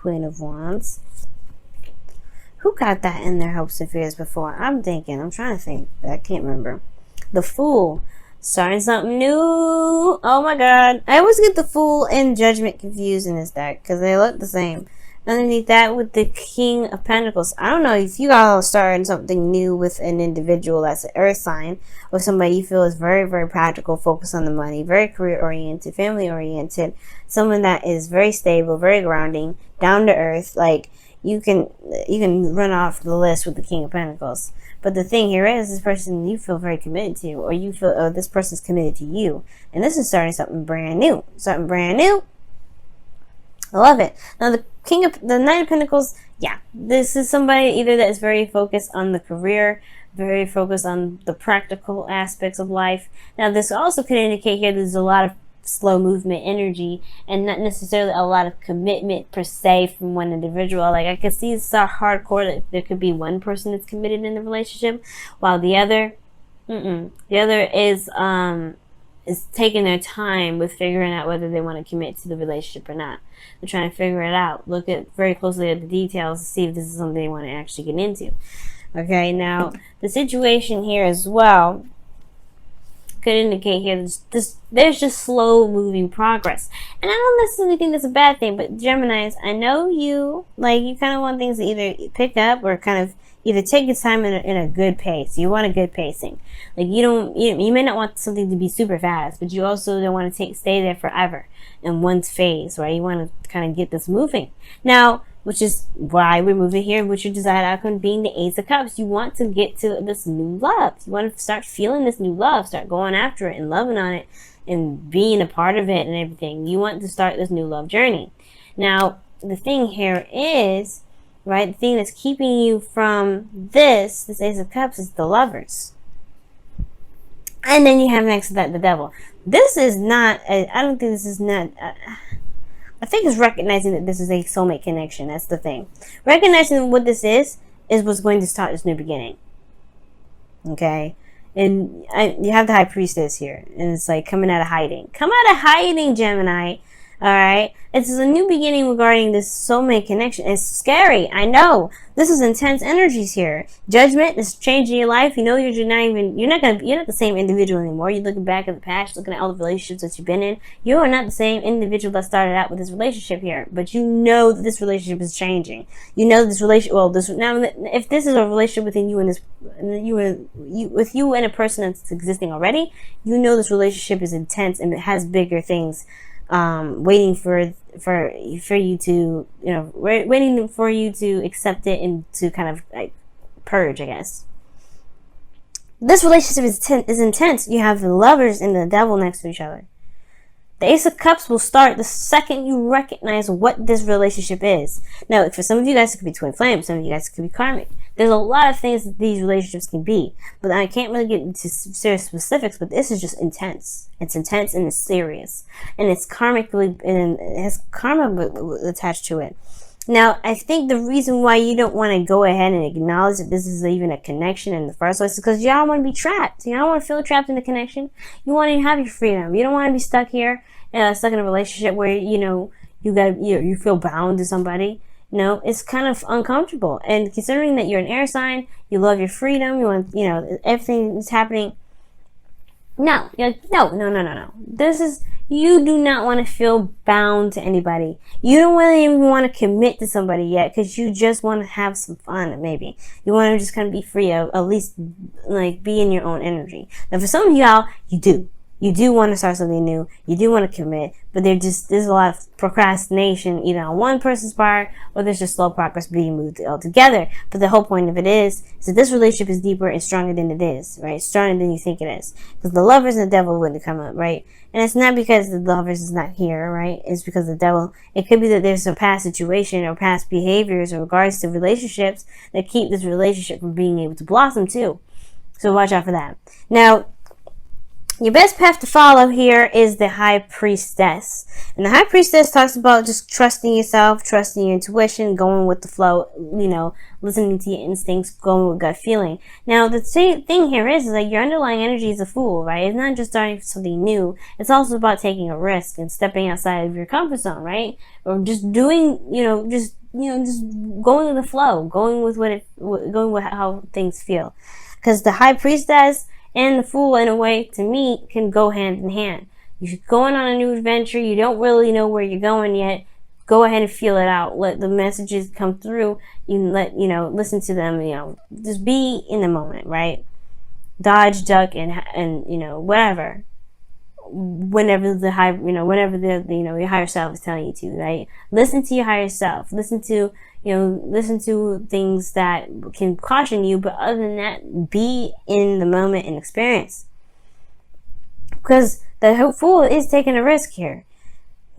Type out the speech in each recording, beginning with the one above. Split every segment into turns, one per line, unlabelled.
Queen of Wands. Who got that in their hopes and fears before? I'm trying to think. I can't remember. The Fool. Starting something new. Oh my god. I always get the Fool and Judgment confused in this deck because they look the same. Underneath that with the King of Pentacles. I don't know if you all starting something new with an individual that's an earth sign or somebody you feel is very, very practical, focused on the money, very career oriented, family oriented, someone that is very stable, very grounding, down to earth. Like you can run off the list with the King of Pentacles. But the thing here is, this person you feel very committed to, or you feel this person's committed to you, and this is starting something brand new. Something brand new. I love it. Now the Knight of Pentacles, yeah, this is somebody either that is very focused on the career, very focused on the practical aspects of life. Now this also could indicate here there's a lot of slow movement energy and not necessarily a lot of commitment per se from one individual. Like I could see it's so hardcore that there could be one person that's committed in the relationship while the other is taking their time with figuring out whether they want to commit to the relationship or not. They're trying to figure it out, look at very closely at the details to see if this is something they want to actually get into. Okay, now the situation here as well could indicate here there's just slow moving progress. And I don't necessarily think that's a bad thing, but Geminis, I know you kind of want things to either pick up or kind of either take your time in a good pace. You want a good pacing. Like you may not want something to be super fast, but you also don't want to stay there forever in one phase, right? You want to kind of get this moving. Now, which is why we're moving here, with your desired outcome being the Ace of Cups. You want to get to this new love. You want to start feeling this new love, start going after it and loving on it and being a part of it and everything. You want to start this new love journey. Now, the thing here is, right, the thing that's keeping you from this Ace of Cups is the Lovers. And then you have next to that the Devil. This is not, I think it's recognizing that this is a soulmate connection. That's the thing. Recognizing what this is what's going to start this new beginning. Okay? And you have the High Priestess here. And it's like coming out of hiding. Come out of hiding, Gemini. Alright? It's a new beginning regarding this soulmate connection. It's scary. I know. This is intense energies here. Judgment is changing your life. You know you're not the same individual anymore. You're looking back at the past, looking at all the relationships that you've been in. You are not the same individual that started out with this relationship here. But you know that this relationship is changing. You know this relationship, if this is a relationship within you and with you and a person that's existing already, you know this relationship is intense and it has bigger things waiting for you to, waiting for you to accept it and to kind of like purge, I guess. This relationship is intense. You have the Lovers and the Devil next to each other. The Ace of Cups will start the second you recognize what this relationship is. Now, for some of you guys, it could be twin flames. Some of you guys, it could be karmic. There's a lot of things that these relationships can be, but I can't really get into serious specifics, but this is just intense. It's intense and it's serious. And it's karmically, and it has karma attached to it. Now, I think the reason why you don't want to go ahead and acknowledge that this is even a connection in the first place is because y'all want to be trapped. You don't want to feel trapped in the connection. You want to have your freedom. You don't want to be stuck here, stuck in a relationship where, you feel bound to somebody. No, it's kind of uncomfortable. And considering that you're an air sign, you love your freedom, you want, everything is happening. No. You do not want to feel bound to anybody. You don't really even want to commit to somebody yet because you just want to have some fun, maybe. You want to just kind of be free of, at least, be in your own energy. Now, for some of y'all, you do. You do want to start something new. You do want to commit, but there's a lot of procrastination either on one person's part or there's just slow progress being moved altogether. But the whole point of it is that this relationship is deeper and stronger than it is, right? Stronger than you think it is. Because the Lovers and the Devil wouldn't come up, right? And it's not because the Lovers is not here, right? It's because the Devil, it could be that there's a past situation or past behaviors in regards to relationships that keep this relationship from being able to blossom too. So watch out for that. Now, Your best path to follow here is the High Priestess. And the High Priestess talks about just trusting yourself, trusting your intuition, going with the flow, listening to your instincts, going with gut feeling. Now, the same thing here is like your underlying energy is a fool, right? It's not just starting something new. It's also about taking a risk and stepping outside of your comfort zone, right? Or just doing, just going with the flow, going with how things feel. Because the High Priestess and the Fool, in a way, to me, can go hand in hand. You're going on a new adventure. You don't really know where you're going yet. Go ahead and feel it out. Let the messages come through. Listen to them. Just be in the moment, right? Dodge, duck, and whatever. Whenever your higher self is telling you to, right? Listen to your higher self. Listen to things that can caution you, but other than that, be in the moment and experience. Because the Fool is taking a risk here.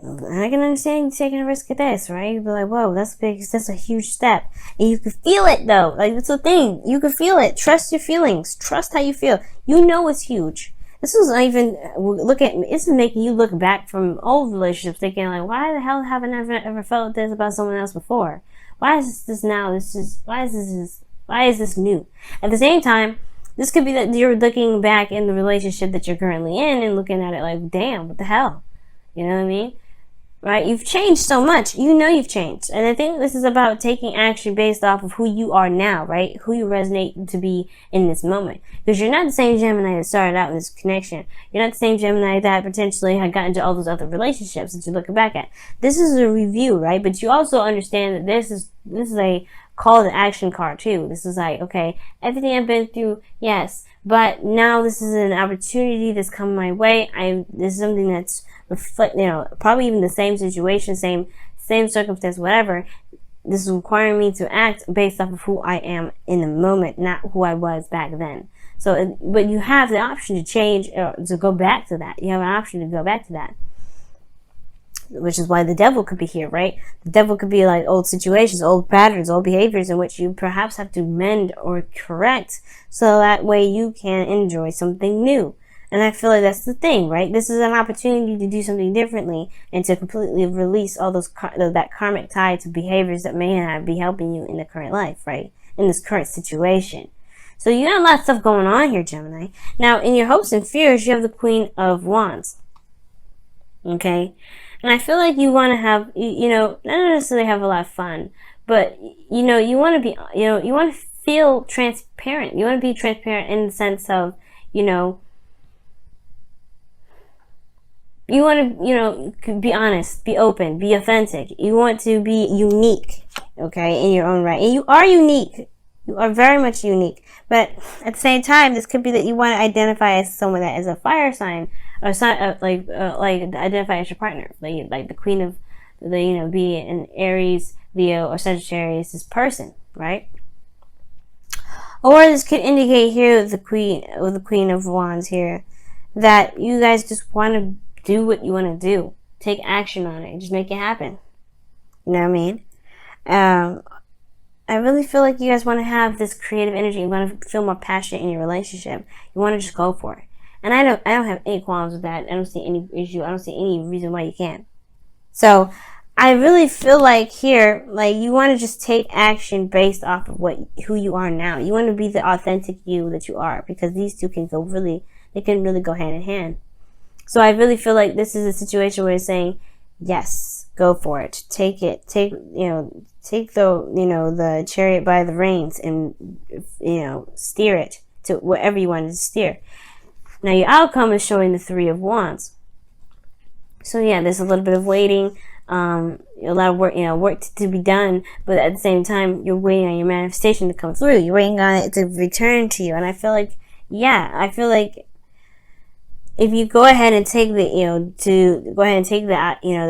I can understand you taking a risk at this, right? You'd be like, whoa, that's big, that's a huge step. And you can feel it though. Like, that's the thing. You can feel it. Trust your feelings. Trust how you feel. You know it's huge. This is not even, this is making you look back from old relationships thinking like, why the hell haven't I ever felt this about someone else before? Why is this now? Why is this new? At the same time, this could be that you're looking back in the relationship that you're currently in and looking at it like, damn, what the hell? You know what I mean? Right? You've changed so much. You've changed. And I think this is about taking action based off of who you are now, right? Who you resonate to be in this moment. Because you're not the same Gemini that started out in this connection. You're not the same Gemini that potentially had gotten into all those other relationships that you're looking back at. This is a review, right? But you also understand that this is a call to action card too. This is like, okay, everything I've been through, yes. But now this is an opportunity that's come my way. This is something that's probably even the same situation, same circumstance, whatever. This is requiring me to act based off of who I am in the moment, not who I was back then. So, but you have the option to change or to go back to that. You have an option to go back to that. Which is why the devil could be here, right? The devil could be like old situations, old patterns, old behaviors in which you perhaps have to mend or correct so that way you can enjoy something new. And I feel like that's the thing, right? This is an opportunity to do something differently and to completely release all that karmic tie to behaviors that may not be helping you in the current life, right? In this current situation. So you got a lot of stuff going on here, Gemini. Now, in your hopes and fears, you have the Queen of Wands. Okay? And I feel like you want to have, not necessarily have a lot of fun, but, you want to be, you want to feel transparent. You want to be transparent in the sense of, you want to, be honest, be open, be authentic. You want to be unique, okay, in your own right. And you are unique. You are very much unique. But at the same time, this could be that you want to identify as someone that is a fire sign, or like identify as your partner, like the queen of be an Aries, Leo, or Sagittarius this person, right? Or this could indicate here the Queen of Wands here that you guys just want to do what you want to do, take action on it, just make it happen. You know what I mean? I really feel like you guys want to have this creative energy. You want to feel more passionate in your relationship. You want to just go for it. And I don't have any qualms with that. I don't see any issue. I don't see any reason why you can't. So I really feel like here, like you want to just take action based off of who you are now. You want to be the authentic you that you are, because these two can really go hand in hand. So I really feel like this is a situation where it's saying, yes, go for it. Take it. Take the chariot by the reins and, steer it to wherever you want to steer. Now your outcome is showing the Three of Wands. So yeah, there's a little bit of waiting, a lot of work, work to be done, but at the same time, you're waiting on your manifestation to come through. You're waiting on it to return to you. And I feel like, if you go ahead and take the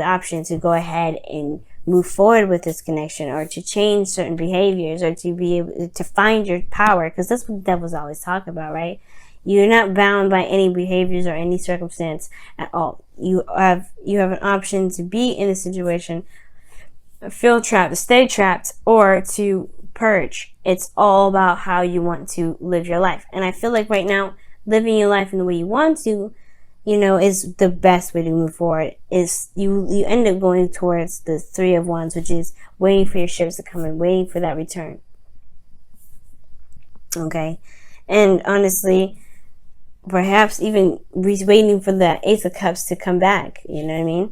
option to go ahead and move forward with this connection, or to change certain behaviors, or to be able to find your power, because that's what the devil's always talking about, right? You're not bound by any behaviors or any circumstance at all. You have an option to be in a situation, feel trapped, to stay trapped, or to purge. It's all about how you want to live your life. And I feel like right now, living your life in the way you want to you know, is the best way to move forward. Is you end up going towards the Three of Wands, which is waiting for your ships to come in, waiting for that return. Okay. And honestly, perhaps even waiting for the Ace of Cups to come back. You know what I mean?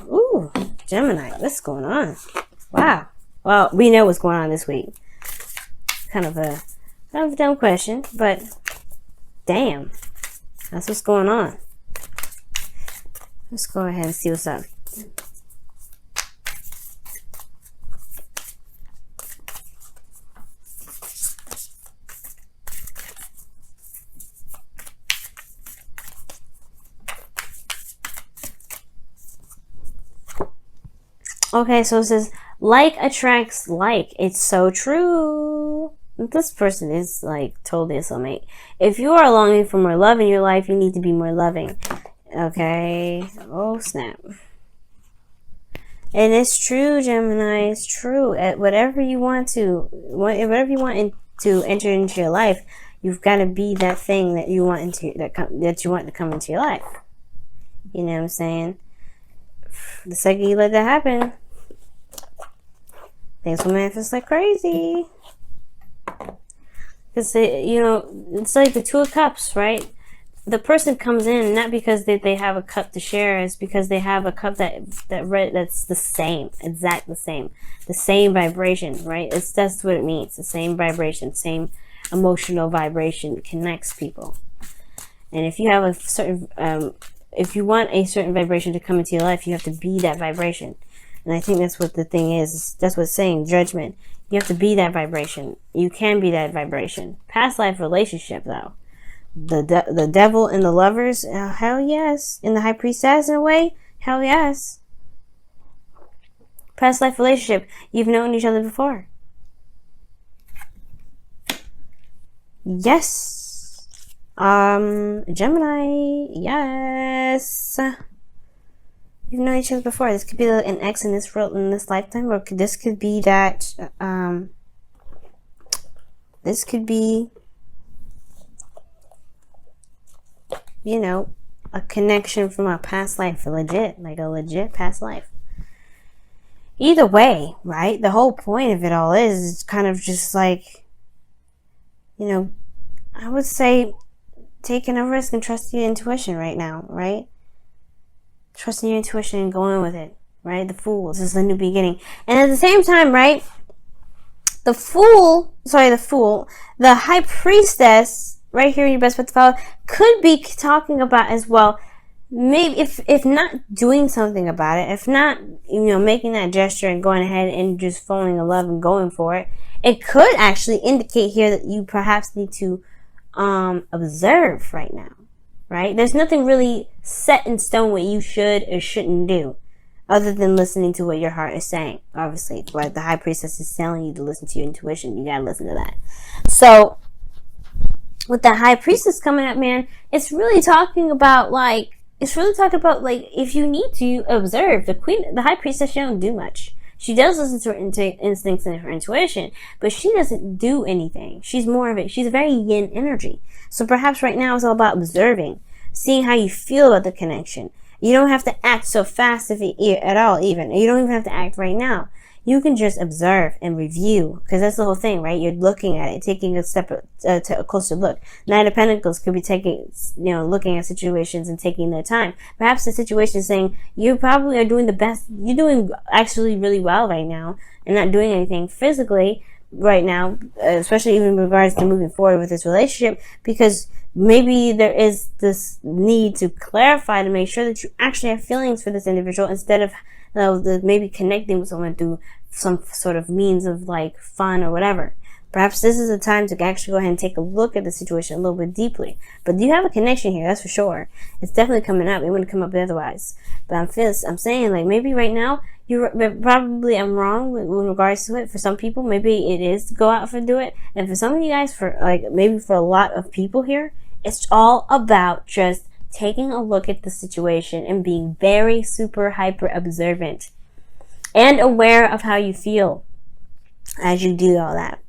Ooh, Gemini, what's going on? Wow. Well, we know what's going on this week. Kind of a dumb question, but damn, that's what's going on. Let's go ahead and see what's up. Okay, so it says, like attracts like. It's so true. This person is like totally a soulmate. If you are longing for more love in your life, you need to be more loving. Okay. Oh, snap. And it's true, Gemini. It's true. Whatever you want to enter into your life, you've got to be that thing that you want that you want to come into your life. You know what I'm saying? The second you let that happen, things will manifest like crazy. Because, you know, it's like the Two of Cups, right? The person comes in not because they have a cup to share, it's because they have a cup that's the same, exact the same vibration, right? That's what it means. The same vibration, same emotional vibration connects people. And if you have a certain if you want a certain vibration to come into your life, you have to be that vibration. And I think that's what the thing is. That's what's saying, judgment. You have to be that vibration. You can be that vibration. Past life relationship, though. The devil and the lovers, hell yes. And the high priestess, in a way, hell yes. Past life relationship. You've known each other before. Yes. Gemini, yes. You've known each other before. This could be an ex in this lifetime, or this could be that. This could be, you know, a connection from a past life, like a legit past life. Either way, right? The whole point of it all is kind of just like, you know, I would say, taking a risk and trusting your intuition right now, right? Trusting your intuition and going with it, right? The Fool. This is a new beginning. And at the same time, right? The High Priestess, right here in your best bet to follow, could be talking about as well, maybe if not doing something about it, if not, you know, making that gesture and going ahead and just falling in love and going for it, it could actually indicate here that you perhaps need to observe right now, right? There's nothing really set in stone what you should or shouldn't do, other than listening to what your heart is saying. Obviously, what the High Priestess is telling you to listen to your intuition, you gotta listen to that. So, with the High Priestess coming up, man, it's really talking about like, if you need to observe the High Priestess, she don't do much. She does listen to her instincts and her intuition, but she doesn't do anything. She's a very yin energy. So perhaps right now it's all about observing, seeing how you feel about the connection. You don't have to act so fast at all, even. You don't even have to act right now. You can just observe and review, because that's the whole thing, right? You're looking at it, taking a a closer look. Knight of Pentacles could be looking at situations and taking their time. Perhaps the situation is saying, you probably are doing the best, you're doing actually really well right now, and not doing anything physically right now, especially even in regards to moving forward with this relationship, because maybe there is this need to clarify to make sure that you actually have feelings for this individual, instead of maybe connecting with someone through some sort of means of like fun or whatever. Perhaps this is a time to actually go ahead and take a look at the situation a little bit deeply. But you have a connection here, that's for sure. It's definitely coming up. It wouldn't come up otherwise. But I'm saying, like, maybe right now, I'm wrong with regards to it. For some people, maybe it is to go out and do it. And for some of you guys, maybe for a lot of people here, it's all about just taking a look at the situation and being very super hyper observant and aware of how you feel as you do all that.